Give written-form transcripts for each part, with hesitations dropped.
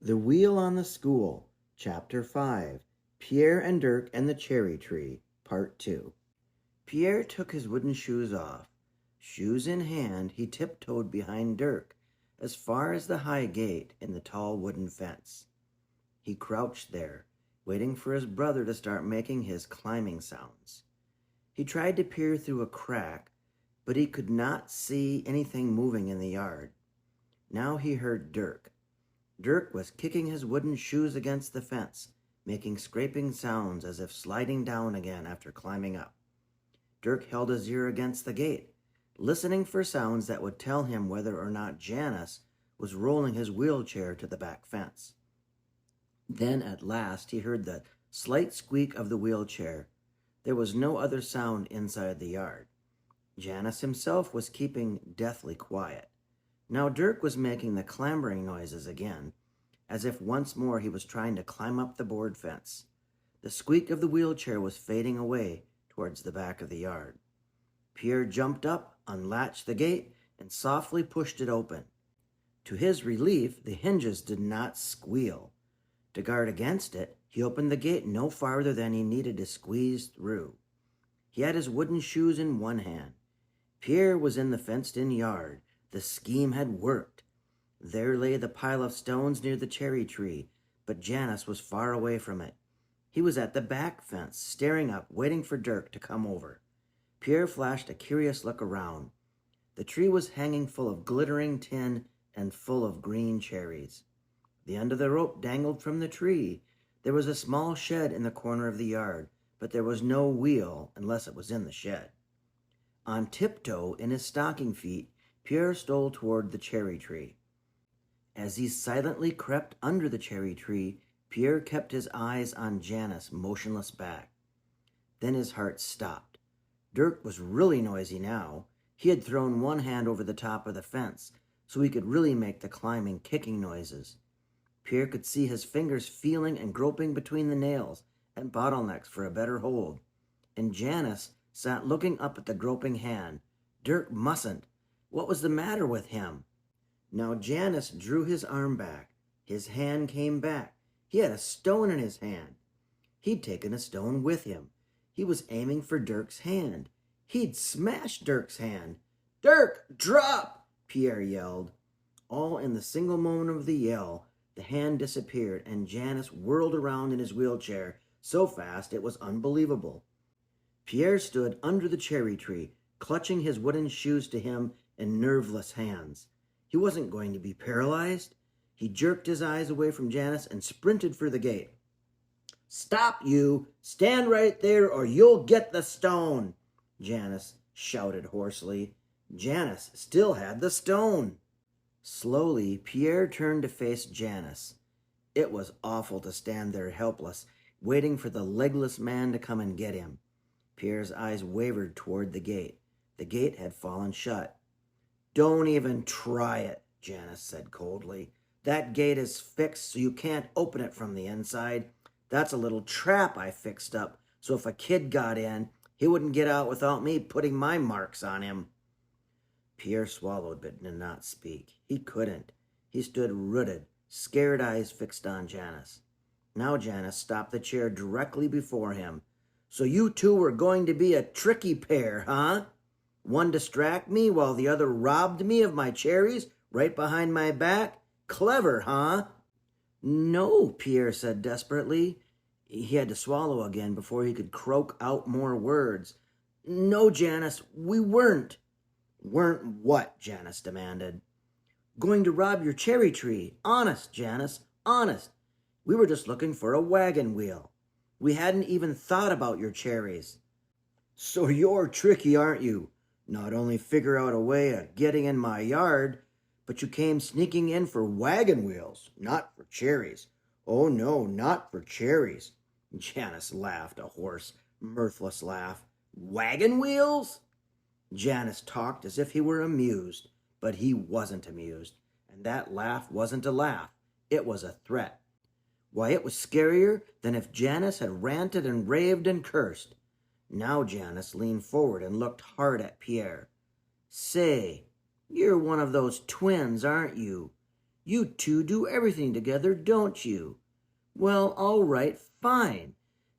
The Wheel on the School, Chapter 5, Pier and Dirk and the Cherry Tree, Part 2. Pier took his wooden shoes off. Shoes in hand, he tiptoed behind Dirk as far as the high gate in the tall wooden fence. He crouched there, waiting for his brother to start making his climbing sounds. He tried to peer through a crack, but he could not see anything moving in the yard. Now he heard Dirk. Dirk was kicking his wooden shoes against the fence, making scraping sounds as if sliding down again after climbing up. Dirk held his ear against the gate, listening for sounds that would tell him whether or not Janice was rolling his wheelchair to the back fence. Then at last he heard the slight squeak of the wheelchair. There was no other sound inside the yard. Janice himself was keeping deathly quiet. Now Dirk was making the clambering noises again, as if once more he was trying to climb up the board fence. The squeak of the wheelchair was fading away towards the back of the yard. Pier jumped up, unlatched the gate, and softly pushed it open. To his relief, the hinges did not squeal. To guard against it, he opened the gate no farther than he needed to squeeze through. He had his wooden shoes in one hand. Pier was in the fenced-in yard. The scheme had worked. There lay the pile of stones near the cherry tree, but Janice was far away from it. He was at the back fence, staring up, waiting for Dirk to come over. Pier flashed a curious look around. The tree was hanging full of glittering tin and full of green cherries. The end of the rope dangled from the tree. There was a small shed in the corner of the yard, but there was no wheel unless it was in the shed. On tiptoe, in his stocking feet, Pier stole toward the cherry tree. As he silently crept under the cherry tree, Pier kept his eyes on Janice, motionless back. Then his heart stopped. Dirk was really noisy now. He had thrown one hand over the top of the fence, so he could really make the climbing, kicking noises. Pier could see his fingers feeling and groping between the nails and bottlenecks for a better hold. And Janice sat looking up at the groping hand. Dirk mustn't. What was the matter with him? Now Janice drew his arm back. His hand came back. He had a stone in his hand. He'd taken a stone with him. He was aiming for Dirk's hand. He'd smashed Dirk's hand. "Dirk, drop!" Pier yelled. All in the single moment of the yell, the hand disappeared and Janice whirled around in his wheelchair so fast it was unbelievable. Pier stood under the cherry tree, clutching his wooden shoes to him in nerveless hands. He wasn't going to be paralyzed. He jerked his eyes away from Janice and sprinted for the gate. "Stop, you! Stand right there or you'll get the stone!" Janice shouted hoarsely. Janice still had the stone. Slowly, Pier turned to face Janice. It was awful to stand there helpless, waiting for the legless man to come and get him. Pierre's eyes wavered toward the gate. The gate had fallen shut. "Don't even try it," Janice said coldly. "That gate is fixed so you can't open it from the inside. That's a little trap I fixed up, so if a kid got in, he wouldn't get out without me putting my marks on him." Pier swallowed but did not speak. He couldn't. He stood rooted, scared eyes fixed on Janice. Now Janice stopped the chair directly before him. "So you two were going to be a tricky pair, huh? One distract me while the other robbed me of my cherries right behind my back? Clever, huh?" "No," Pier said desperately. He had to swallow again before he could croak out more words. "No, Janice, we weren't." "Weren't what?" Janice demanded. "Going to rob your cherry tree. Honest, Janice, honest. We were just looking for a wagon wheel. We hadn't even thought about your cherries." "So you're tricky, aren't you? Not only figure out a way of getting in my yard, but you came sneaking in for wagon wheels, not for cherries. Oh no, not for cherries." Janice laughed, a hoarse, mirthless laugh. "Wagon wheels?" Janice talked as if he were amused, but he wasn't amused, and that laugh wasn't a laugh. It was a threat. Why, it was scarier than if Janice had ranted and raved and cursed. Now Janice leaned forward and looked hard at Pier. "Say, you're one of those twins, aren't you? You two do everything together, don't you? Well, all right, fine.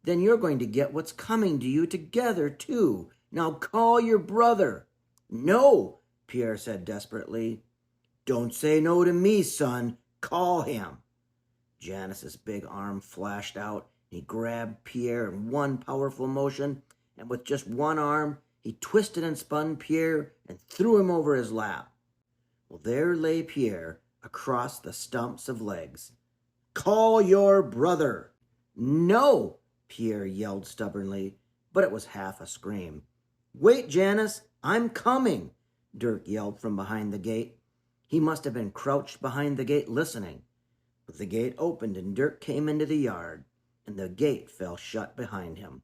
Then you're going to get what's coming to you together, too. Now call your brother." "No," Pierre said desperately. "Don't say no to me, son. Call him." Janice's big arm flashed out. He grabbed Pierre in one powerful motion, and with just one arm, he twisted and spun Pierre and threw him over his lap. Well, there lay Pierre across the stumps of legs. "Call your brother." "No," Pierre yelled stubbornly, but it was half a scream. "Wait, Janice, I'm coming," Dirk yelled from behind the gate. He must have been crouched behind the gate listening. But the gate opened and Dirk came into the yard, and the gate fell shut behind him.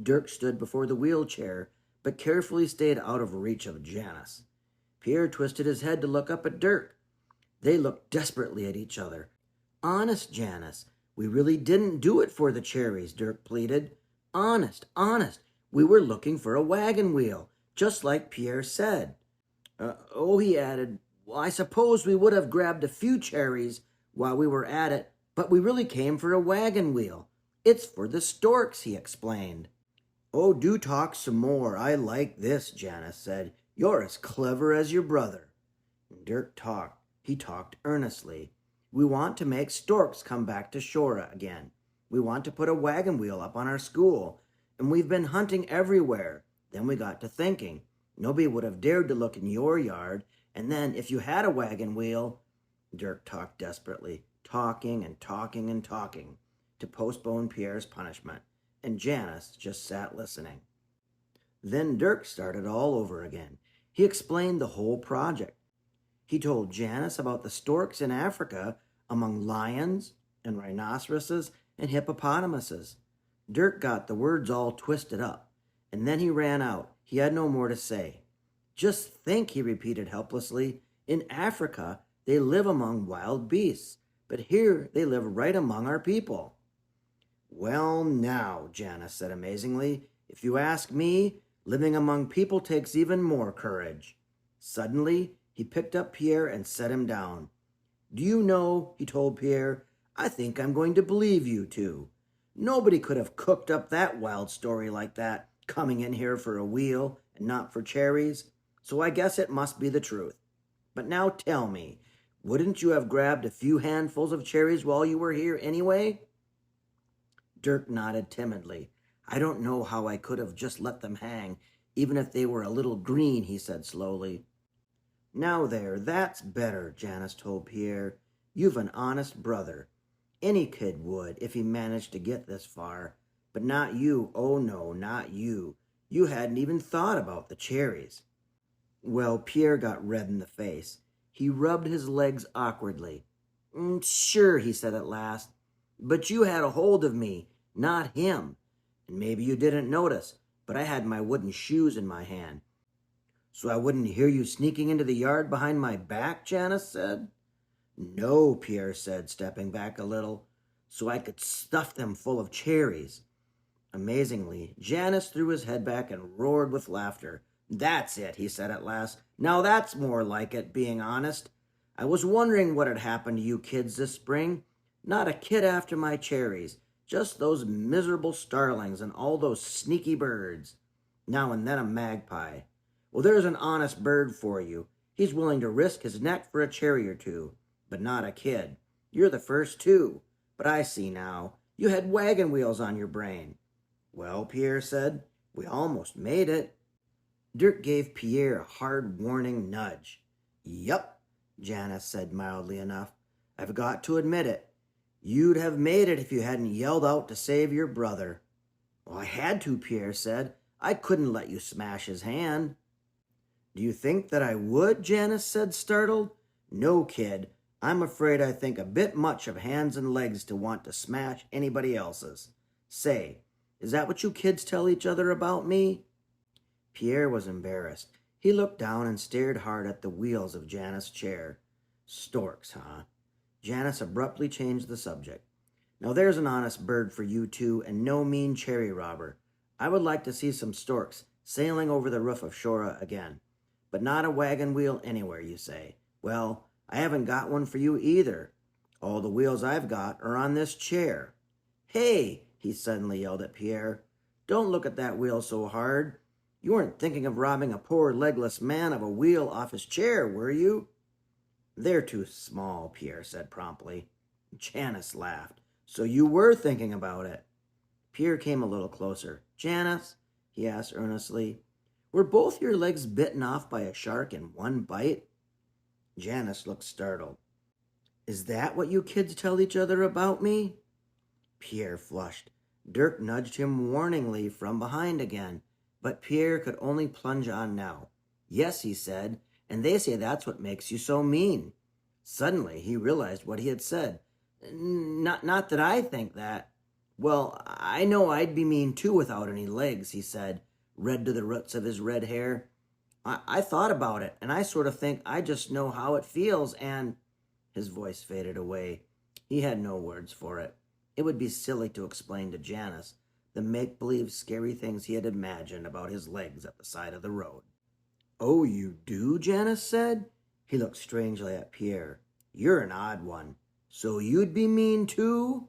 Dirk stood before the wheelchair, but carefully stayed out of reach of Janice. Pierre twisted his head to look up at Dirk. They looked desperately at each other. "Honest, Janice, we really didn't do it for the cherries," Dirk pleaded. Honest, we were looking for a wagon wheel, just like Pierre said." He added, "Well, I suppose we would have grabbed a few cherries while we were at it, but we really came for a wagon wheel. It's for the Storks," he explained. "Oh, do talk some more. I like this," Janice said. "You're as clever as your brother." Dirk talked. He talked earnestly. "We want to make Storks come back to Shora again. We want to put a wagon wheel up on our school, and we've been hunting everywhere. Then we got to thinking. Nobody would have dared to look in your yard, and then if you had a wagon wheel—" Dirk talked desperately, talking to postpone Pierre's punishment, and Janice just sat listening. Then Dirk started all over again. He explained the whole project. He told Janice about the storks in Africa among lions and rhinoceroses and hippopotamuses. Dirk got the words all twisted up, and then he ran out. He had no more to say. "Just think," he repeated helplessly. "In Africa, they live among wild beasts, but here they live right among our people." "Well, now," Janice said amazingly, "if you ask me, living among people takes even more courage." Suddenly, he picked up Pierre and set him down. "Do you know," he told Pierre, "I think I'm going to believe you two. Nobody could have cooked up that wild story like that, coming in here for a wheel and not for cherries. So I guess it must be the truth. But now tell me, wouldn't you have grabbed a few handfuls of cherries while you were here anyway?" Dirk nodded timidly. "I don't know how I could have just let them hang, even if they were a little green," he said slowly. "Now there, that's better," Janice told Pierre. "You've an honest brother. Any kid would if he managed to get this far. But not you. Oh no, not you. You hadn't even thought about the cherries." Well, Pierre got red in the face. He rubbed his legs awkwardly. "Sure," he said at last. "But you had a hold of me, not him. And maybe you didn't notice, but I had my wooden shoes in my hand." "So I wouldn't hear you sneaking into the yard behind my back?" Janice said. "No," Pierre said, stepping back a little, "so I could stuff them full of cherries." Amazingly, Janice threw his head back and roared with laughter. "That's it," he said at last. "Now that's more like it, being honest. I was wondering what had happened to you kids this spring. Not a kid after my cherries. Just those miserable starlings and all those sneaky birds. Now and then a magpie. Well, there's an honest bird for you. He's willing to risk his neck for a cherry or two, but not a kid. You're the first two. But I see now. You had wagon wheels on your brain." "Well," Pierre said, "we almost made it." Dirk gave Pierre a hard warning nudge. "Yup," Janice said mildly enough. "I've got to admit it. You'd have made it if you hadn't yelled out to save your brother." "Well, I had to," Pierre said. "I couldn't let you smash his hand." "Do you think that I would?" Janice said, startled. "No, kid. I'm afraid I think a bit much of hands and legs to want to smash anybody else's. Say, is that what you kids tell each other about me?" Pierre was embarrassed. He looked down and stared hard at the wheels of Janice's chair. "Storks, huh?" Janice abruptly changed the subject. "Now there's an honest bird for you two and no mean cherry robber. I would like to see some storks sailing over the roof of Shora again. But not a wagon wheel anywhere, you say. Well, I haven't got one for you either. All the wheels I've got are on this chair." "Hey," he suddenly yelled at Pierre, "don't look at that wheel so hard. You weren't thinking of robbing a poor legless man of a wheel off his chair, were you?" "They're too small," Pierre said promptly. Janice laughed. "So you were thinking about it?" Pierre came a little closer. "Janice," he asked earnestly, "were both your legs bitten off by a shark in one bite?" Janice looked startled. "Is that what you kids tell each other about me?" Pierre flushed. Dirk nudged him warningly from behind again, but Pierre could only plunge on now. "Yes," he said, "and they say that's what makes you so mean." Suddenly he realized what he had said. Not that I think that." "Well, I know I'd be mean too without any legs," he said, red to the roots of his red hair. I thought about it, and I sort of think I just know how it feels, and—" His voice faded away. He had no words for it. It would be silly to explain to Janice the make-believe scary things he had imagined about his legs at the side of the road. "Oh, you do?" Janice said. He looked strangely at Pierre. "You're an odd one. So you'd be mean too?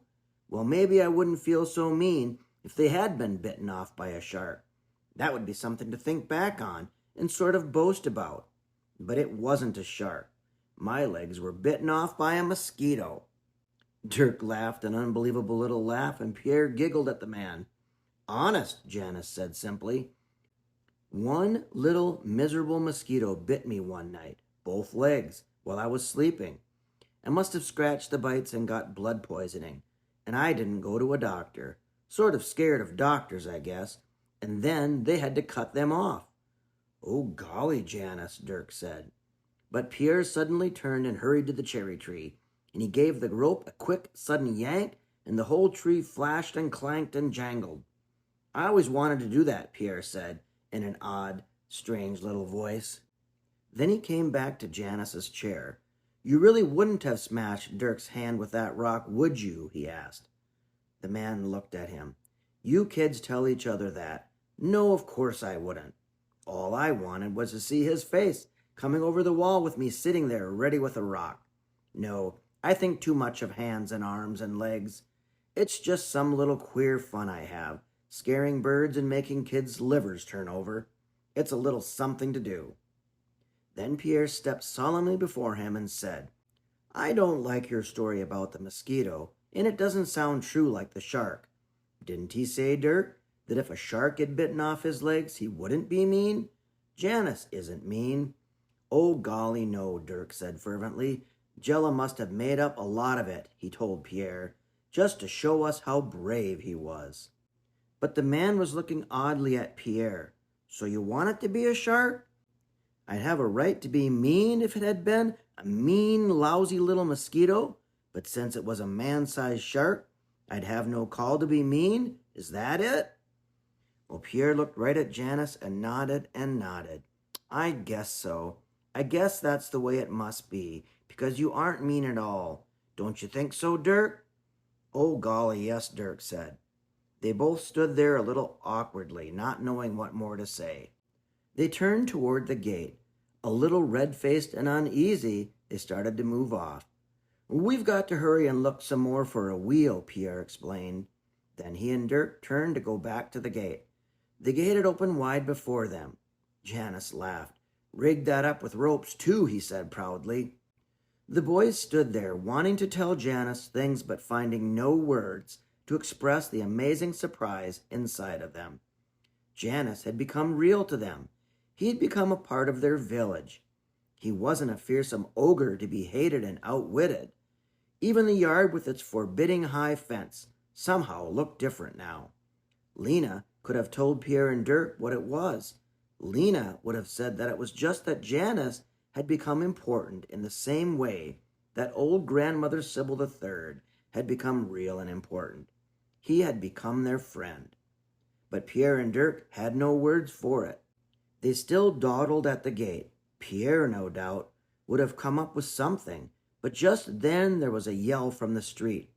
Well, maybe I wouldn't feel so mean if they had been bitten off by a shark. That would be something to think back on and sort of boast about. But it wasn't a shark. My legs were bitten off by a mosquito." Dirk laughed an unbelievable little laugh, and Pierre giggled at the man. "Honest," Janice said simply. "One little miserable mosquito bit me one night, both legs, while I was sleeping. I must have scratched the bites and got blood poisoning, and I didn't go to a doctor. Sort of scared of doctors, I guess, and then they had to cut them off." "Oh, golly, Janice," Dirk said. But Pierre suddenly turned and hurried to the cherry tree, and he gave the rope a quick, sudden yank, and the whole tree flashed and clanked and jangled. "I always wanted to do that," Pierre said in an odd, strange little voice. Then he came back to Janice's chair. "You really wouldn't have smashed Dirk's hand with that rock, would you?" he asked. The man looked at him. "You kids tell each other that. No, of course I wouldn't. All I wanted was to see his face coming over the wall with me sitting there ready with a rock. No, I think too much of hands and arms and legs. It's just some little queer fun I have, scaring birds and making kids' livers turn over. It's a little something to do." Then Pierre stepped solemnly before him and said, "I don't like your story about the mosquito, and it doesn't sound true like the shark. Didn't he say, Dirk, that if a shark had bitten off his legs, he wouldn't be mean? Janice isn't mean." "Oh, golly, no," Dirk said fervently. "Jella must have made up a lot of it," he told Pierre, just to show us how brave he was. But the man was looking oddly at Pierre. "So you want it to be a shark?" "I'd have a right to be mean if it had been a mean, lousy little mosquito, but since it was a man-sized shark, I'd have no call to be mean. Is that it?" Well, Pierre looked right at Janice and nodded and nodded. "I guess so. I guess that's the way it must be, because you aren't mean at all. Don't you think so, Dirk?" "Oh, golly, yes," Dirk said. They both stood there a little awkwardly, not knowing what more to say. They turned toward the gate. A little red-faced and uneasy, they started to move off. "We've got to hurry and look some more for a wheel," Pierre explained. Then he and Dirk turned to go back to the gate. The gate had opened wide before them. Janice laughed. "Rigged that up with ropes, too," he said proudly. The boys stood there, wanting to tell Janice things but finding no words to express the amazing surprise inside of them. Janice had become real to them. He had become a part of their village. He wasn't a fearsome ogre to be hated and outwitted. Even the yard with its forbidding high fence somehow looked different now. Lina could have told Pierre and Dirk what it was. Lina would have said that it was just that Janice had become important in the same way that old grandmother Sybil III had become real and important. He had become their friend. But Pierre and Dirk had no words for it. They still dawdled at the gate. Pierre, no doubt, would have come up with something, but just then there was a yell from the street.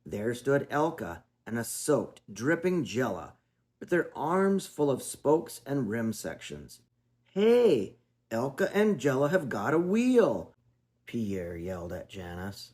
There stood Elka and a soaked, dripping Jella, with their arms full of spokes and rim sections. "Hey, Elka and Jella have got a wheel!" Pierre yelled at Janice.